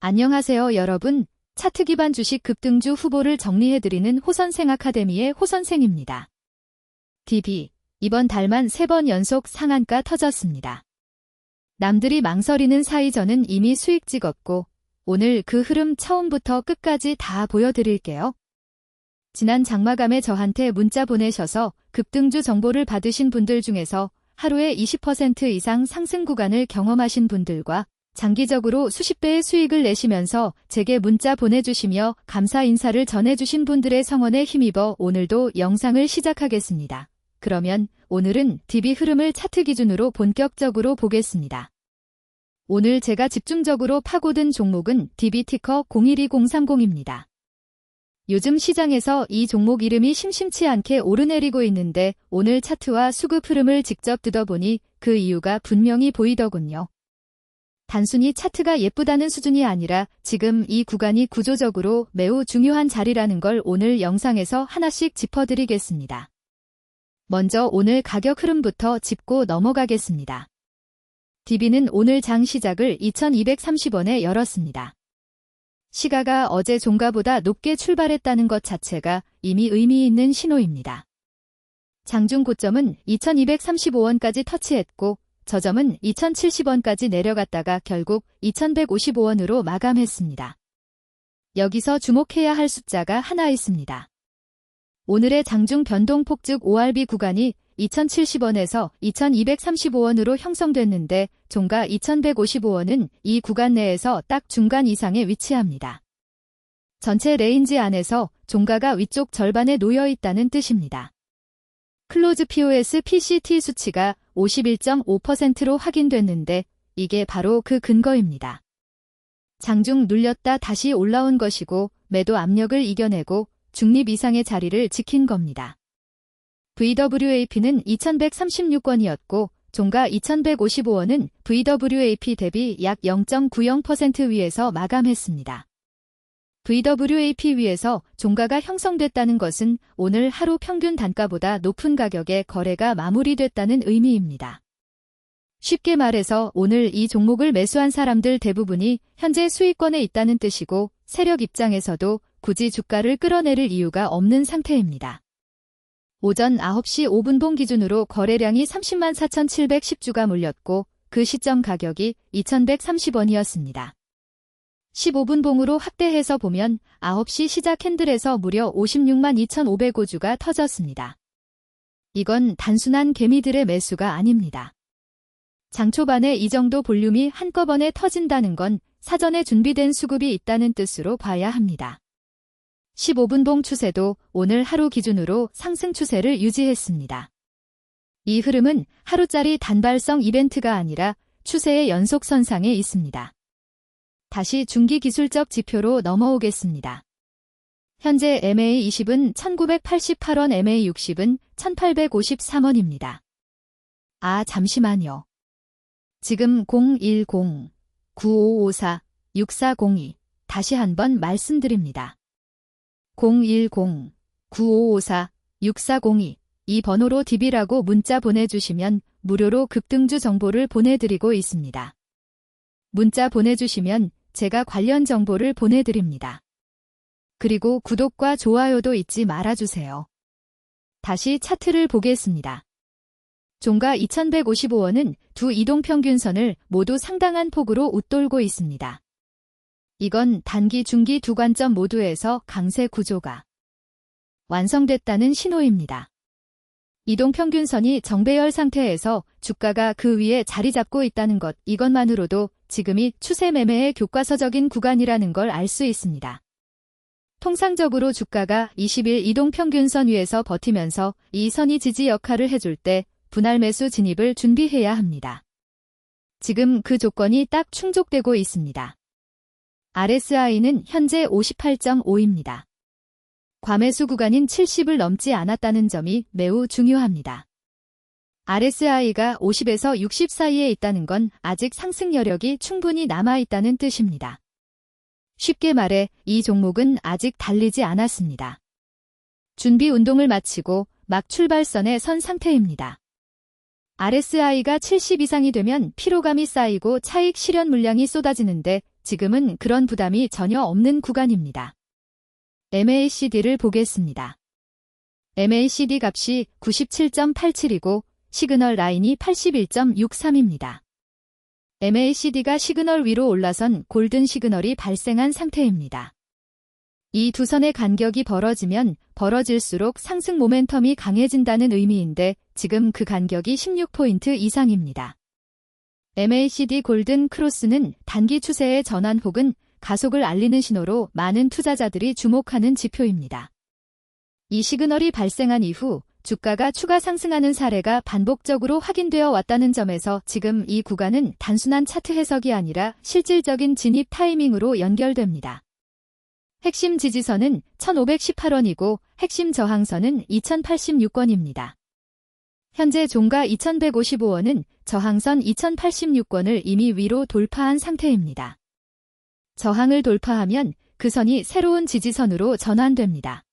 안녕하세요, 여러분. 차트 기반 주식 급등주 후보를 정리해드리는 호선생 아카데미의 호선생입니다. DB, 이번 달만 3번 연속 상한가 터졌습니다. 남들이 망설이는 사이 저는 이미 수익 찍었고, 오늘 그 흐름 처음부터 끝까지 다 보여드릴게요. 지난 장마감에 저한테 문자 보내셔서 급등주 정보를 받으신 분들 중에서 하루에 20% 이상 상승 구간을 경험하신 분들과 장기적으로 수십 배의 수익을 내시면서 제게 문자 보내주시며 감사 인사를 전해주신 분들의 성원에 힘입어 오늘도 영상을 시작하겠습니다. 그러면 오늘은 DB 흐름을 차트 기준으로 본격적으로 보겠습니다. 오늘 제가 집중적으로 파고든 종목은 DB 티커 012030입니다. 요즘 시장에서 이 종목 이름이 심심치 않게 오르내리고 있는데 오늘 차트와 수급 흐름을 직접 뜯어보니 그 이유가 분명히 보이더군요. 단순히 차트가 예쁘다는 수준이 아니라 지금 이 구간이 구조적으로 매우 중요한 자리라는 걸 오늘 영상에서 하나씩 짚어드리겠습니다. 먼저 오늘 가격 흐름부터 짚고 넘어가겠습니다. DB는 오늘 장 시작을 2230원에 열었습니다. 시가가 어제 종가보다 높게 출발했다는 것 자체가 이미 의미 있는 신호입니다. 장중 고점은 2235원까지 터치했고 저점은 2070원까지 내려갔다가 결국 2155원으로 마감했습니다. 여기서 주목해야 할 숫자가 하나 있습니다. 오늘의 장중 변동폭 즉 ORB 구간이 2070원에서 2235원으로 형성됐는데 종가 2155원은 이 구간 내에서 딱 중간 이상에 위치합니다. 전체 레인지 안에서 종가가 위쪽 절반에 놓여 있다는 뜻입니다. 클로즈 POS PCT 수치가 51.5%로 확인됐는데 이게 바로 그 근거입니다. 장중 눌렸다 다시 올라온 것이고 매도 압력을 이겨내고 중립 이상의 자리를 지킨 겁니다. VWAP는 2136원이었고 종가 2155원은 VWAP 대비 약 0.90% 위에서 마감했습니다. VWAP 위에서 종가가 형성됐다는 것은 오늘 하루 평균 단가보다 높은 가격에 거래가 마무리됐다는 의미입니다. 쉽게 말해서 오늘 이 종목을 매수한 사람들 대부분이 현재 수익권에 있다는 뜻이고 세력 입장에서도 굳이 주가를 끌어내릴 이유가 없는 상태입니다. 오전 9시 5분봉 기준으로 거래량이 304,710주가 몰렸고 그 시점 가격이 2130원이었습니다. 15분봉으로 확대해서 보면 9시 시작 캔들에서 무려 562,505주가 터졌습니다. 이건 단순한 개미들의 매수가 아닙니다. 장 초반에 이 정도 볼륨이 한꺼번에 터진다는 건 사전에 준비된 수급이 있다는 뜻으로 봐야 합니다. 15분봉 추세도 오늘 하루 기준으로 상승 추세를 유지했습니다. 이 흐름은 하루짜리 단발성 이벤트가 아니라 추세의 연속선상에 있습니다. 다시 중기기술적 지표로 넘어오겠습니다. 현재 MA20은 1988원, MA60은 1853원입니다. 아, 잠시만요. 지금 010-9554-6402 다시 한번 말씀드립니다. 010-9554-6402 이 번호로 DB라고 문자 보내주시면 무료로 급등주 정보를 보내드리고 있습니다. 문자 보내주시면 제가 관련 정보를 보내드립니다. 그리고 구독과 좋아요도 잊지 말아주세요. 다시 차트를 보겠습니다. 종가 2155원은 두 이동평균선을 모두 상당한 폭으로 웃돌고 있습니다. 이건 단기, 중기 두 관점 모두에서 강세 구조가 완성됐다는 신호입니다. 이동평균선이 정배열 상태에서 주가가 그 위에 자리 잡고 있다는 것, 이것만으로도 지금이 추세 매매의 교과서적인 구간이라는 걸 알 수 있습니다. 통상적으로 주가가 20일 이동평균선 위에서 버티면서 이 선이 지지 역할을 해줄 때 분할 매수 진입을 준비해야 합니다. 지금 그 조건이 딱 충족되고 있습니다. RSI는 현재 58.5입니다. 과매수 구간인 70을 넘지 않았다는 점이 매우 중요합니다. RSI가 50에서 60 사이에 있다는 건 아직 상승 여력이 충분히 남아있다는 뜻입니다. 쉽게 말해 이 종목은 아직 달리지 않았습니다. 준비 운동을 마치고 막 출발선에 선 상태입니다. RSI가 70 이상이 되면 피로감이 쌓이고 차익 실현 물량이 쏟아지는데 지금은 그런 부담이 전혀 없는 구간입니다. MACD를 보겠습니다. MACD 값이 97.87이고 시그널 라인이 81.63입니다. MACD가 시그널 위로 올라선 골든 시그널이 발생한 상태입니다. 이 두 선의 간격이 벌어지면 벌어질수록 상승 모멘텀이 강해진다는 의미인데 지금 그 간격이 16포인트 이상입니다. MACD 골든 크로스는 단기 추세의 전환 혹은 가속을 알리는 신호로 많은 투자자들이 주목하는 지표입니다. 이 시그널이 발생한 이후 주가가 추가 상승하는 사례가 반복적으로 확인되어 왔다는 점에서 지금 이 구간은 단순한 차트 해석이 아니라 실질적인 진입 타이밍으로 연결됩니다. 핵심 지지선은 1518원이고 핵심 저항선은 2086원입니다. 현재 종가 2155원은 저항선 2086원을 이미 위로 돌파한 상태입니다. 저항을 돌파하면 그 선이 새로운 지지선으로 전환됩니다.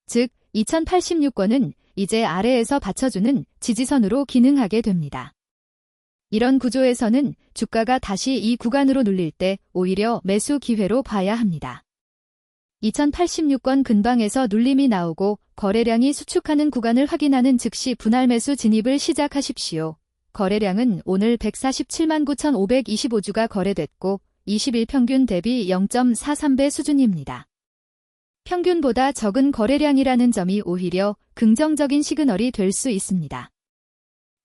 즉, 2086원은 이제 아래에서 받쳐주는 지지선으로 기능하게 됩니다. 이런 구조에서는 주가가 다시 이 구간으로 눌릴 때 오히려 매수 기회로 봐야 합니다. 2086원 근방에서 눌림이 나오고 거래량이 수축하는 구간을 확인하는 즉시 분할 매수 진입을 시작하십시오. 거래량은 오늘 147만 9,525주가 거래됐고 20일 평균 대비 0.43배 수준입니다. 평균보다 적은 거래량이라는 점이 오히려 긍정적인 시그널이 될 수 있습니다.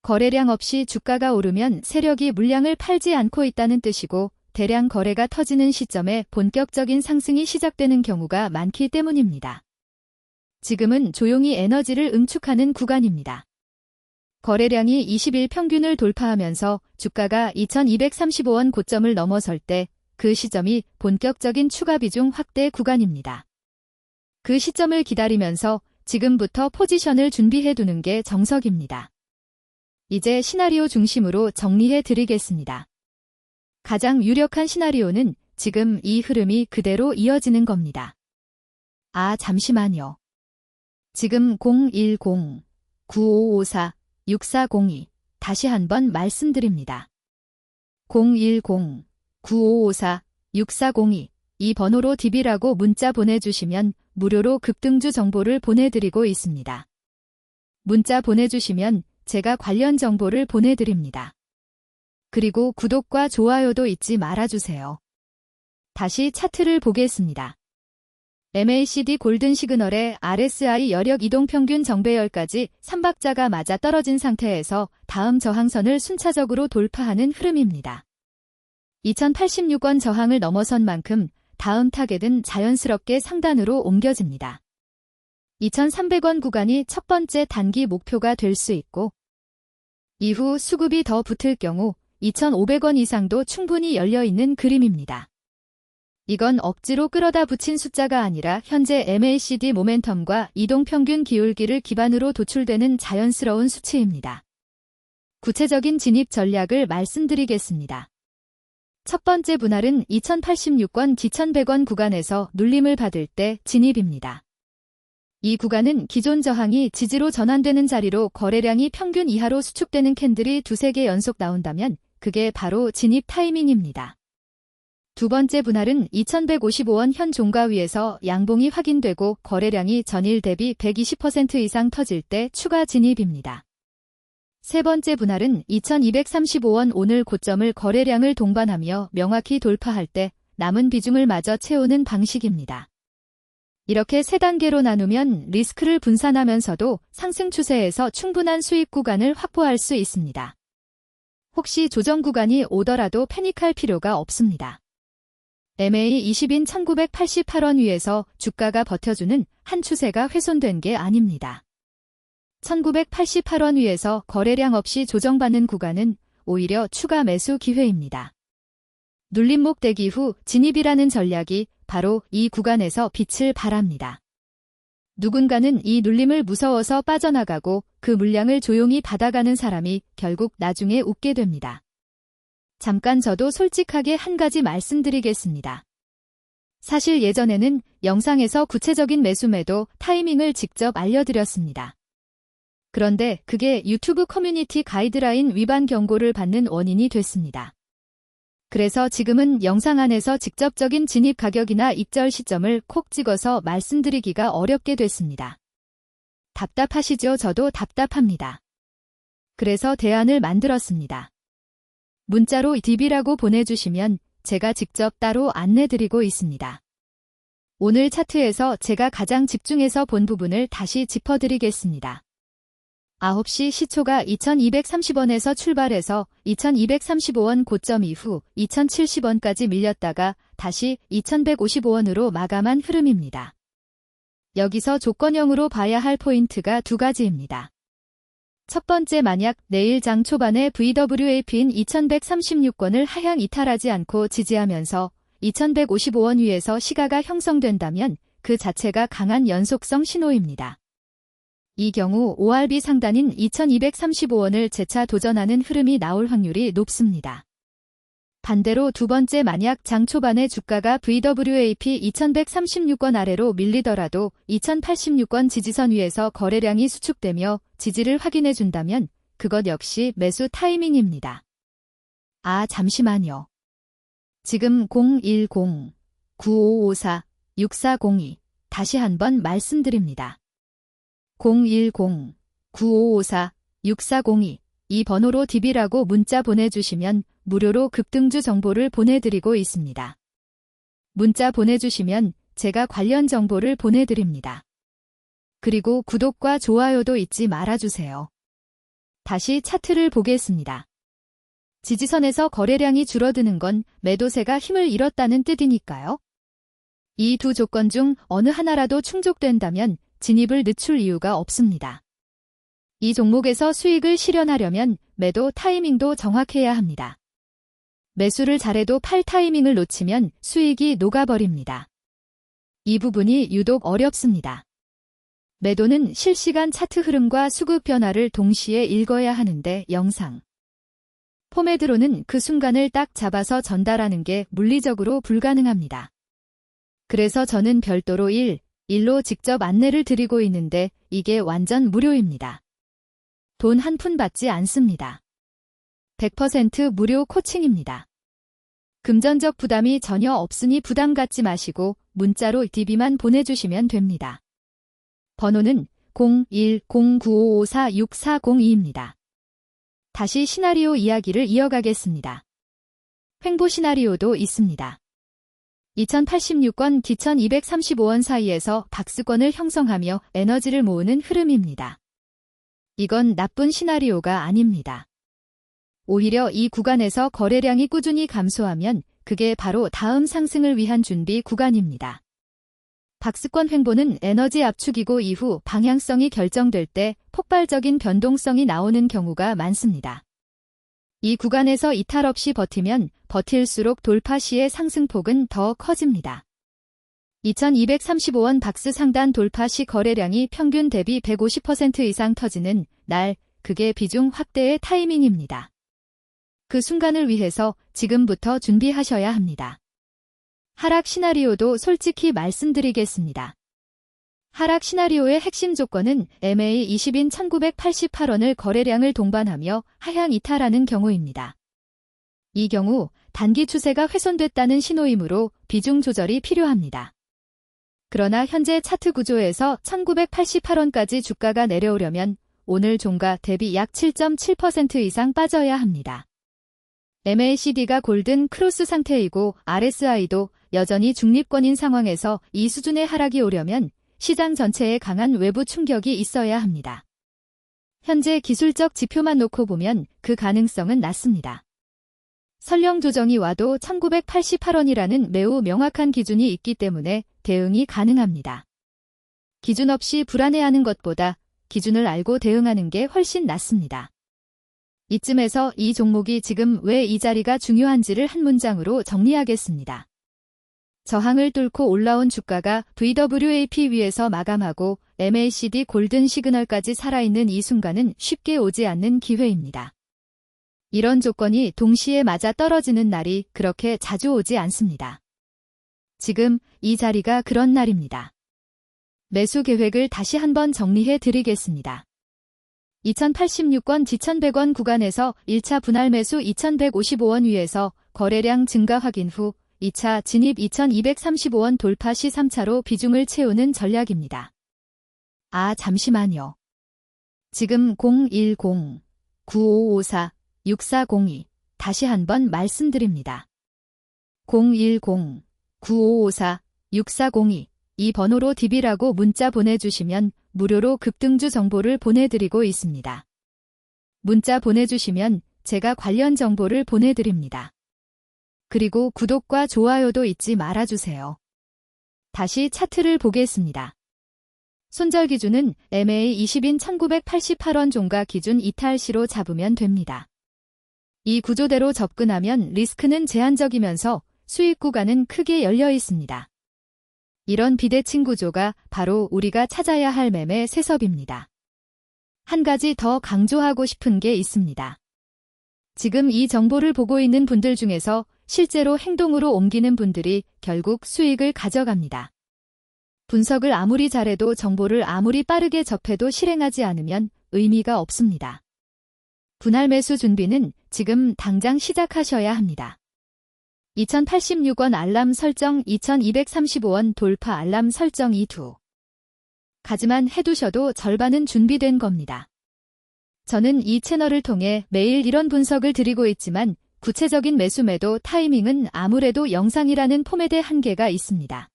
거래량 없이 주가가 오르면 세력이 물량을 팔지 않고 있다는 뜻이고 대량 거래가 터지는 시점에 본격적인 상승이 시작되는 경우가 많기 때문입니다. 지금은 조용히 에너지를 응축하는 구간입니다. 거래량이 20일 평균을 돌파하면서 주가가 2235원 고점을 넘어설 때 그 시점이 본격적인 추가 비중 확대 구간입니다. 그 시점을 기다리면서 지금부터 포지션을 준비해 두는 게 정석입니다. 이제 시나리오 중심으로 정리해 드리겠습니다. 가장 유력한 시나리오는 지금 이 흐름이 그대로 이어지는 겁니다. 아, 잠시만요. 지금 010-9554-6402 다시 한번 말씀드립니다. 010-9554-6402 이 번호로 DB라고 문자 보내주시면 무료로 급등주 정보를 보내드리고 있습니다. 문자 보내주시면 제가 관련 정보를 보내드립니다. 그리고 구독과 좋아요도 잊지 말아주세요. 다시 차트를 보겠습니다. MACD 골든 시그널의 RSI 여력 이동평균 정배열까지 3박자가 맞아 떨어진 상태에서 다음 저항선을 순차적으로 돌파하는 흐름입니다. 2086원 저항을 넘어선 만큼 다음 타겟은 자연스럽게 상단으로 옮겨집니다. 2300원 구간이 첫 번째 단기 목표가 될 수 있고 이후 수급이 더 붙을 경우 2500원 이상도 충분히 열려있는 그림입니다. 이건 억지로 끌어다 붙인 숫자가 아니라 현재 MACD 모멘텀과 이동평균 기울기를 기반으로 도출되는 자연스러운 수치입니다. 구체적인 진입 전략을 말씀드리겠습니다. 첫 번째 분할은 2086원, 2100원 구간에서 눌림을 받을 때 진입입니다. 이 구간은 기존 저항이 지지로 전환되는 자리로 거래량이 평균 이하로 수축되는 캔들이 두세 개 연속 나온다면 그게 바로 진입 타이밍입니다. 두 번째 분할은 2155원 현 종가 위에서 양봉이 확인되고 거래량이 전일 대비 120% 이상 터질 때 추가 진입입니다. 세 번째 분할은 2235원 오늘 고점을 거래량을 동반하며 명확히 돌파할 때 남은 비중을 마저 채우는 방식입니다. 이렇게 세 단계로 나누면 리스크를 분산하면서도 상승 추세에서 충분한 수익 구간을 확보할 수 있습니다. 혹시 조정 구간이 오더라도 패닉할 필요가 없습니다. MA20인 1988원 위에서 주가가 버텨주는 한 추세가 훼손된 게 아닙니다. 1988원 위에서 거래량 없이 조정받는 구간은 오히려 추가 매수 기회입니다. 눌림목 대기 후 진입이라는 전략이 바로 이 구간에서 빛을 발합니다. 누군가는 이 눌림을 무서워서 빠져나가고 그 물량을 조용히 받아가는 사람이 결국 나중에 웃게 됩니다. 잠깐 저도 솔직하게 한 가지 말씀드리겠습니다. 사실 예전에는 영상에서 구체적인 매수매도 타이밍을 직접 알려드렸습니다. 그런데 그게 유튜브 커뮤니티 가이드라인 위반 경고를 받는 원인이 됐습니다. 그래서 지금은 영상 안에서 직접적인 진입 가격이나 익절 시점을 콕 찍어서 말씀드리기가 어렵게 됐습니다. 답답하시죠? 저도 답답합니다. 그래서 대안을 만들었습니다. 문자로 DB라고 보내주시면 제가 직접 따로 안내드리고 있습니다. 오늘 차트에서 제가 가장 집중해서 본 부분을 다시 짚어드리겠습니다. 9시 시초가 2230원에서 출발해서 2235원 고점 이후 2070원까지 밀렸다가 다시 2155원으로 마감한 흐름입니다. 여기서 조건형으로 봐야 할 포인트가 두 가지입니다. 첫 번째, 만약 내일 장 초반에 VWAP인 2136원을 하향 이탈하지 않고 지지하면서 2155원 위에서 시가가 형성된다면 그 자체가 강한 연속성 신호입니다. 이 경우 ORB 상단인 2235원을 재차 도전하는 흐름이 나올 확률이 높습니다. 반대로 두 번째, 만약 장 초반에 주가가 VWAP 2136원 아래로 밀리더라도 2086원 지지선 위에서 거래량이 수축되며 지지를 확인해 준다면 그것 역시 매수 타이밍입니다. 잠시만요. 지금 010-9554-6402 다시 한번 말씀드립니다. 010-9554-6402 이 번호로 DB라고 문자 보내주시면 무료로 급등주 정보를 보내드리고 있습니다. 문자 보내주시면 제가 관련 정보를 보내드립니다. 그리고 구독과 좋아요도 잊지 말아주세요. 다시 차트를 보겠습니다. 지지선에서 거래량이 줄어드는 건 매도세가 힘을 잃었다는 뜻이니까요. 이 두 조건 중 어느 하나라도 충족된다면 진입을 늦출 이유가 없습니다. 이 종목에서 수익을 실현하려면 매도 타이밍도 정확해야 합니다. 매수를 잘해도 팔 타이밍을 놓치면 수익이 녹아버립니다. 이 부분이 유독 어렵습니다. 매도는 실시간 차트 흐름과 수급 변화를 동시에 읽어야 하는데 영상 포매드로는 그 순간을 딱 잡아서 전달하는 게 물리적으로 불가능합니다. 그래서 저는 별도로 1로 직접 안내를 드리고 있는데 이게 완전 무료입니다. 돈 한 푼 받지 않습니다. 100% 무료 코칭입니다. 금전적 부담이 전혀 없으니 부담 갖지 마시고 문자로 DB만 보내주시면 됩니다. 번호는 0109554642입니다. 다시 시나리오 이야기를 이어가겠습니다. 횡보 시나리오도 있습니다. 2086원, 2235원 사이에서 박스권을 형성하며 에너지를 모으는 흐름입니다. 이건 나쁜 시나리오가 아닙니다. 오히려 이 구간에서 거래량이 꾸준히 감소하면 그게 바로 다음 상승을 위한 준비 구간입니다. 박스권 횡보는 에너지 압축이고 이후 방향성이 결정될 때 폭발적인 변동성이 나오는 경우가 많습니다. 이 구간에서 이탈 없이 버티면 버틸수록 돌파 시의 상승폭은 더 커집니다. 2235원 박스 상단 돌파 시 거래량이 평균 대비 150% 이상 터지는 날, 그게 비중 확대의 타이밍입니다. 그 순간을 위해서 지금부터 준비하셔야 합니다. 하락 시나리오도 솔직히 말씀드리겠습니다. 하락 시나리오의 핵심 조건은 MA20인 1988원을 거래량을 동반하며 하향 이탈하는 경우입니다. 이 경우 단기 추세가 훼손됐다는 신호이므로 비중 조절이 필요합니다. 그러나 현재 차트 구조에서 1988원까지 주가가 내려오려면 오늘 종가 대비 약 7.7% 이상 빠져야 합니다. MACD가 골든 크로스 상태이고 RSI도 여전히 중립권인 상황에서 이 수준의 하락이 오려면 시장 전체에 강한 외부 충격이 있어야 합니다. 현재 기술적 지표만 놓고 보면 그 가능성은 낮습니다. 설령 조정이 와도 1988원이라는 매우 명확한 기준이 있기 때문에 대응이 가능합니다. 기준 없이 불안해하는 것보다 기준을 알고 대응하는 게 훨씬 낫습니다. 이쯤에서 이 종목이 지금 왜 이 자리가 중요한지를 한 문장으로 정리하겠습니다. 저항을 뚫고 올라온 주가가 VWAP 위에서 마감하고 MACD 골든 시그널까지 살아있는 이 순간은 쉽게 오지 않는 기회입니다. 이런 조건이 동시에 맞아 떨어지는 날이 그렇게 자주 오지 않습니다. 지금 이 자리가 그런 날입니다. 매수 계획을 다시 한번 정리해 드리겠습니다. 2086원, 2100원 구간에서 1차 분할 매수 2155원 위에서 거래량 증가 확인 후 2차 진입 2235원 돌파 시 3차로 비중을 채우는 전략입니다. 아, 잠시만요. 지금 010-9554-6402 다시 한번 말씀드립니다. 010-9554-6402 이 번호로 DB라고 문자 보내주시면 무료로 급등주 정보를 보내드리고 있습니다. 문자 보내주시면 제가 관련 정보를 보내드립니다. 그리고 구독과 좋아요도 잊지 말아주세요. 다시 차트를 보겠습니다. 손절 기준은 MA20인 1988원 종가 기준 이탈시로 잡으면 됩니다. 이 구조대로 접근하면 리스크는 제한적이면서 수익 구간은 크게 열려 있습니다. 이런 비대칭 구조가 바로 우리가 찾아야 할 매매 세섭입니다. 한 가지 더 강조하고 싶은 게 있습니다. 지금 이 정보를 보고 있는 분들 중에서 실제로 행동으로 옮기는 분들이 결국 수익을 가져갑니다. 분석을 아무리 잘해도 정보를 아무리 빠르게 접해도 실행하지 않으면 의미가 없습니다. 분할 매수 준비는 지금 당장 시작하셔야 합니다. 2086원 알람 설정 2235원 돌파 알람 설정 2두 가지만 해두셔도 절반은 준비된 겁니다. 저는 이 채널을 통해 매일 이런 분석을 드리고 있지만 구체적인 매수 매도 타이밍은 아무래도 영상이라는 포맷의 한계가 있습니다.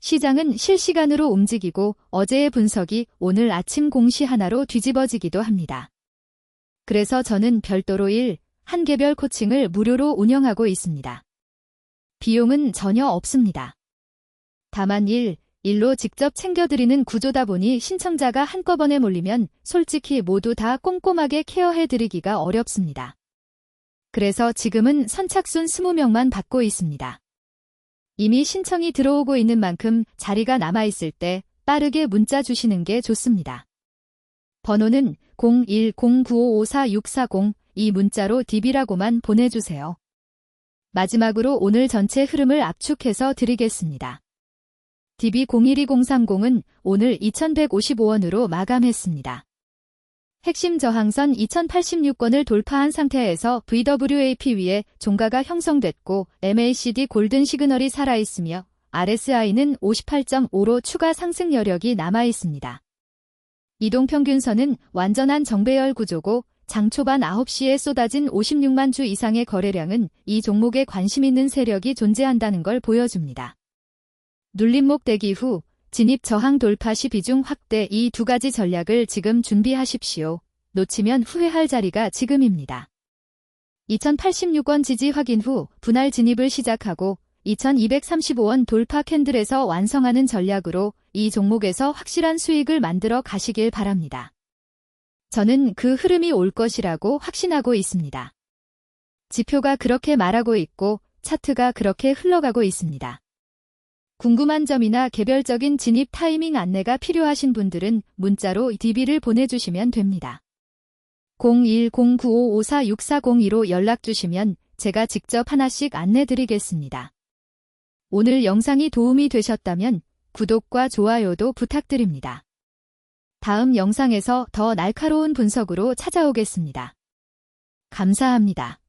시장은 실시간으로 움직이고 어제의 분석이 오늘 아침 공시 하나로 뒤집어지기도 합니다. 그래서 저는 별도로 1, 개별 코칭을 무료로 운영하고 있습니다. 비용은 전혀 없습니다. 다만 일로 직접 챙겨드리는 구조다 보니 신청자가 한꺼번에 몰리면 솔직히 모두 다 꼼꼼하게 케어해드리기가 어렵습니다. 그래서 지금은 선착순 20명만 받고 있습니다. 이미 신청이 들어오고 있는 만큼 자리가 남아있을 때 빠르게 문자 주시는 게 좋습니다. 번호는 0109554640 이 문자로 DB라고만 보내주세요. 마지막으로 오늘 전체 흐름을 압축해서 드리겠습니다. DB012030은 오늘 2155원으로 마감했습니다. 핵심 저항선 2086원을 돌파한 상태에서 VWAP 위에 종가가 형성됐고 MACD 골든 시그널이 살아있으며 RSI는 58.5로 추가 상승 여력이 남아있습니다. 이동평균선은 완전한 정배열 구조고 장 초반 9시에 쏟아진 56만 주 이상의 거래량은 이 종목에 관심 있는 세력이 존재한다는 걸 보여줍니다. 눌림목 대기 후 진입 저항 돌파 시 비중 확대 이 두 가지 전략을 지금 준비하십시오. 놓치면 후회할 자리가 지금입니다. 2086원 지지 확인 후 분할 진입을 시작하고 2235원 돌파 캔들에서 완성하는 전략으로 이 종목에서 확실한 수익을 만들어 가시길 바랍니다. 저는 그 흐름이 올 것이라고 확신하고 있습니다. 지표가 그렇게 말하고 있고 차트가 그렇게 흘러가고 있습니다. 궁금한 점이나 개별적인 진입 타이밍 안내가 필요하신 분들은 문자로 DB를 보내주시면 됩니다. 0109554640로 연락주시면 제가 직접 하나씩 안내드리겠습니다. 오늘 영상이 도움이 되셨다면 구독과 좋아요도 부탁드립니다. 다음 영상에서 더 날카로운 분석으로 찾아오겠습니다. 감사합니다.